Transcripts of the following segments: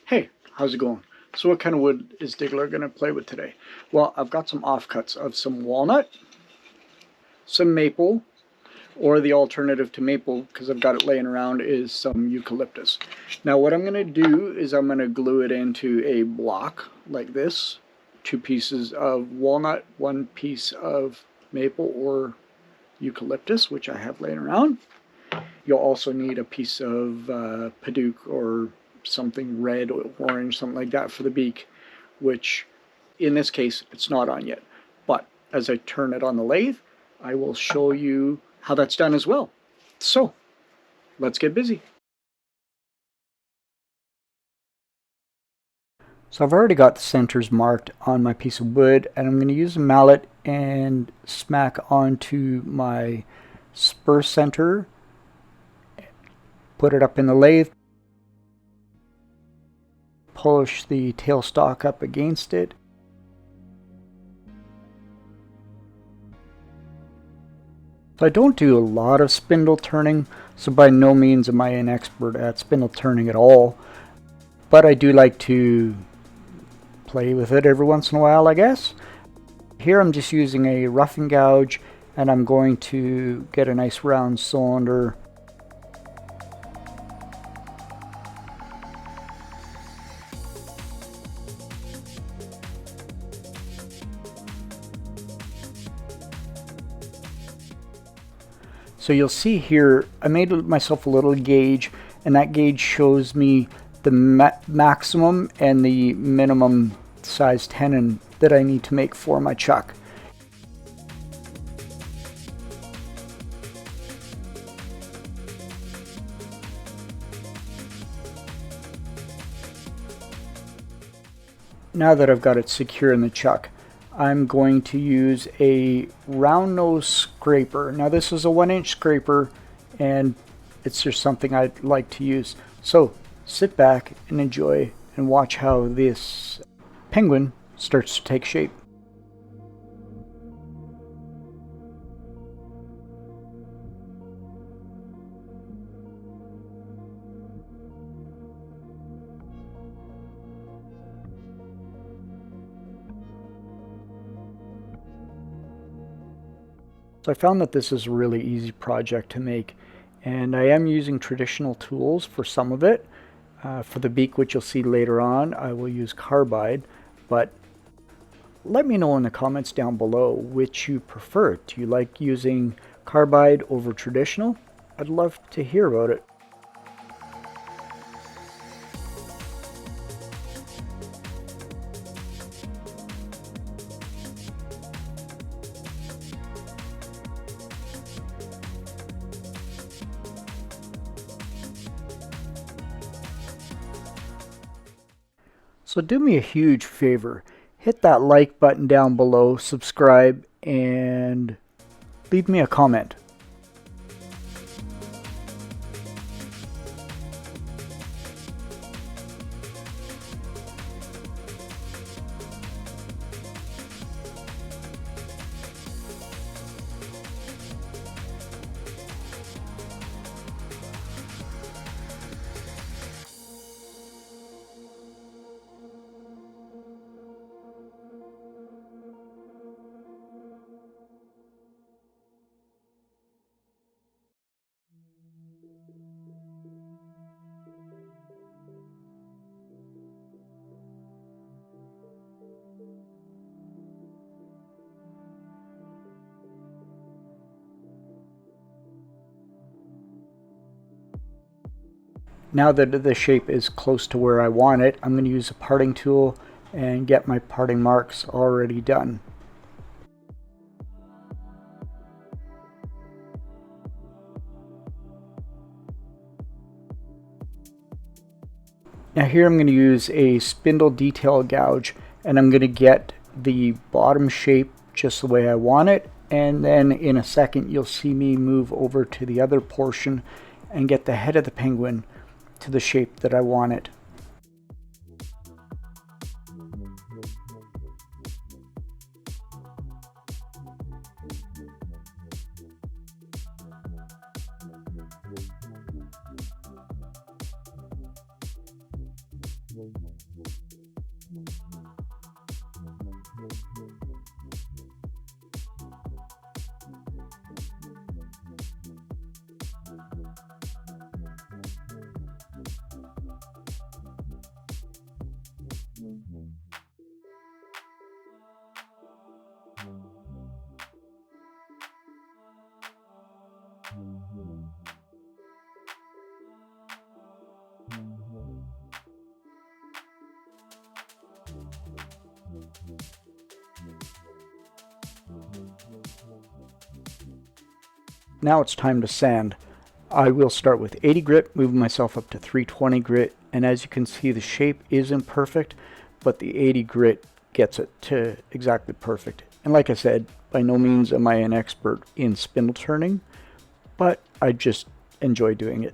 Hey, how's it going? So what kind of wood is Diggler going to play with today? Well, I've got some offcuts of some walnut, some maple, or the alternative to maple, because I've got it laying around, is some eucalyptus. Now what I'm going to do is I'm going to glue it into a block like this. 2 pieces of walnut, 1 piece of maple or eucalyptus, which I have laying around. You'll also need a piece of padauk or something red or orange, something like that for the beak, which in this case it's not on yet. But as I turn it on the lathe, I will show you how that's done as well. So let's get busy. So I've already got the centers marked on my piece of wood, and I'm going to use a mallet and smack onto my spur center, put it up in the lathe, push the tailstock up against it. So I don't do a lot of spindle turning, so by no means am I an expert at spindle turning at all, but I do like to play with it every once in a while, I guess. Here I'm just using a roughing gouge, and I'm going to get a nice round cylinder. So you'll see here, I made myself a little gauge, and that gauge shows me the maximum and the minimum size tenon that I need to make for my chuck. Now that I've got it secure in the chuck, I'm going to use a round nose scraper. Now this is a 1-inch scraper, and it's just something I'd like to use. So sit back and enjoy and watch how this penguin starts to take shape. So I found that this is a really easy project to make, and I am using traditional tools for some of it. For the beak, which you'll see later on, I will use carbide, but let me know in the comments down below which you prefer. Do you like using carbide over traditional? I'd love to hear about it. So do me a huge favor, hit that like button down below, subscribe, and leave me a comment. Now that the shape is close to where I want it, I'm going to use a parting tool and get my parting marks already done. Now here I'm going to use a spindle detail gouge, and I'm going to get the bottom shape just the way I want it, and then in a second you'll see me move over to the other portion and get the head of the penguin to the shape that I want it. Now it's time to sand. I will start with 80 grit, moving myself up to 320 grit, and as you can see, the shape isn't perfect, but the 80 grit gets it to exactly perfect. And like I said, by no means am I an expert in spindle turning, but I just enjoy doing it.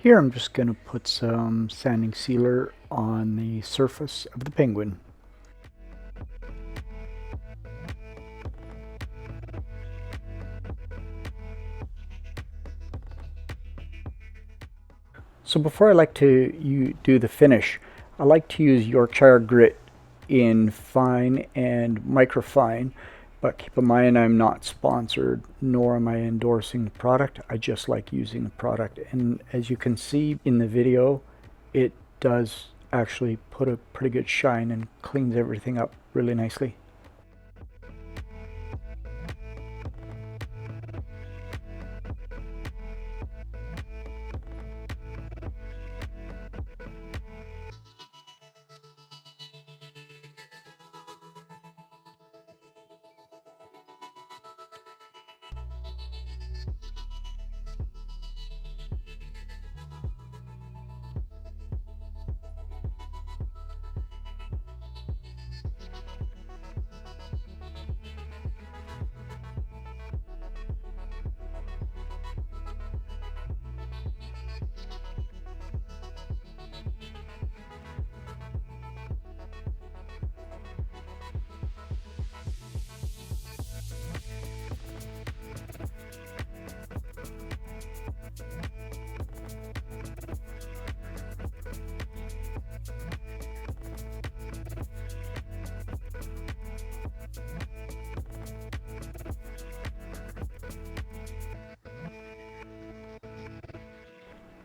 Here I'm just going to put some sanding sealer on the surface of the penguin. So before I like to do the finish, I like to use Yorkshire grit in fine and microfine, but keep in mind I'm not sponsored nor am I endorsing the product. I just like using the product, and as you can see in the video, it does actually put a pretty good shine and cleans everything up really nicely.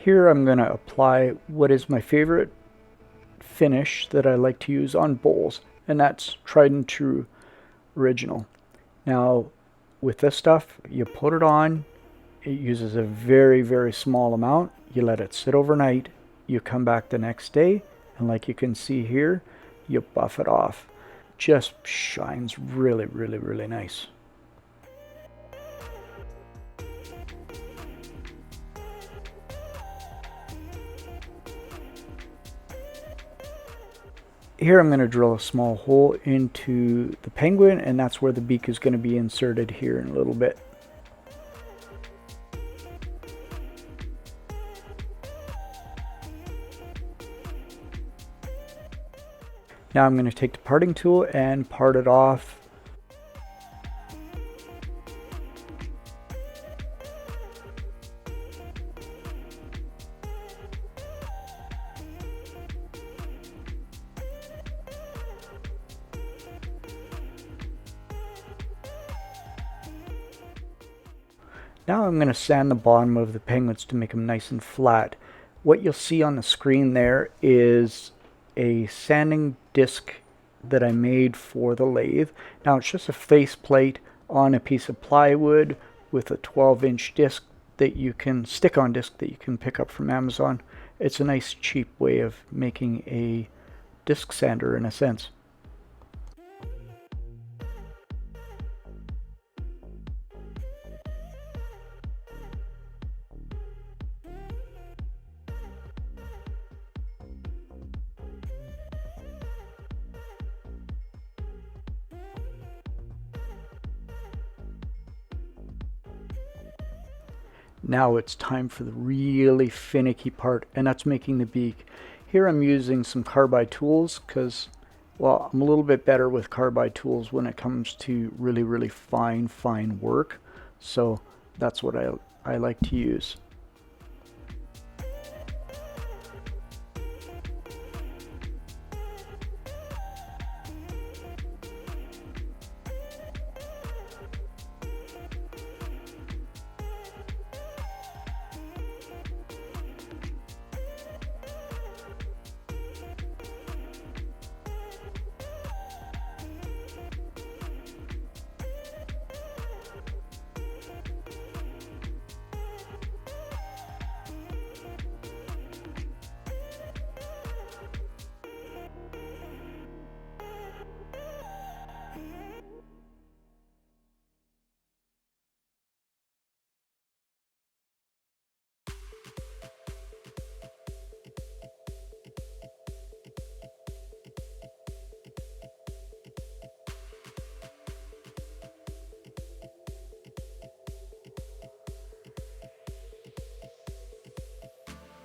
Here I'm going to apply what is my favorite finish that I like to use on bowls, and that's tried and true original. Now with this stuff, you put it on, it uses a very small amount, you let it sit overnight, you come back the next day, and like you can see here, you buff it off. Just shines really nice. Here I'm going to drill a small hole into the penguin, and that's where the beak is going to be inserted here in a little bit. Now I'm going to take the parting tool and part it off. Now I'm going to sand the bottom of the penguins to make them nice and flat. What you'll see on the screen there is a sanding disc that I made for the lathe. Now it's just a faceplate on a piece of plywood with a 12-inch disc that you can stick-on disc that you can pick up from Amazon. It's a nice cheap way of making a disc sander in a sense. Now it's time for the really finicky part, and that's making the beak. Here I'm using some carbide tools because, well, I'm a little bit better with carbide tools when it comes to really fine work. So that's what I like to use.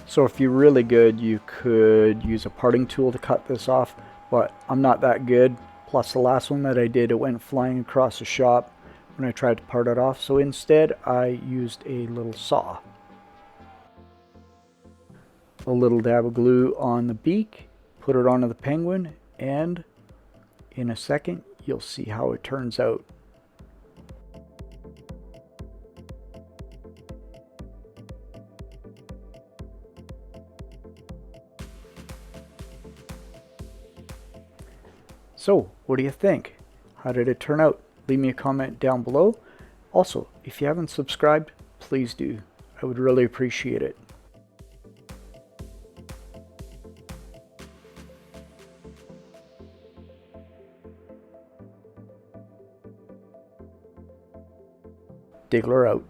So if you're really good, you could use a parting tool to cut this off, but I'm not that good. Plus the last one that I did, it went flying across the shop when I tried to part it off. So instead I used a little saw. A little dab of glue on the beak, put it onto the penguin, and in a second you'll see how it turns out. So, what do you think? How did it turn out? Leave me a comment down below. Also, if you haven't subscribed, please do. I would really appreciate it. Diggler out.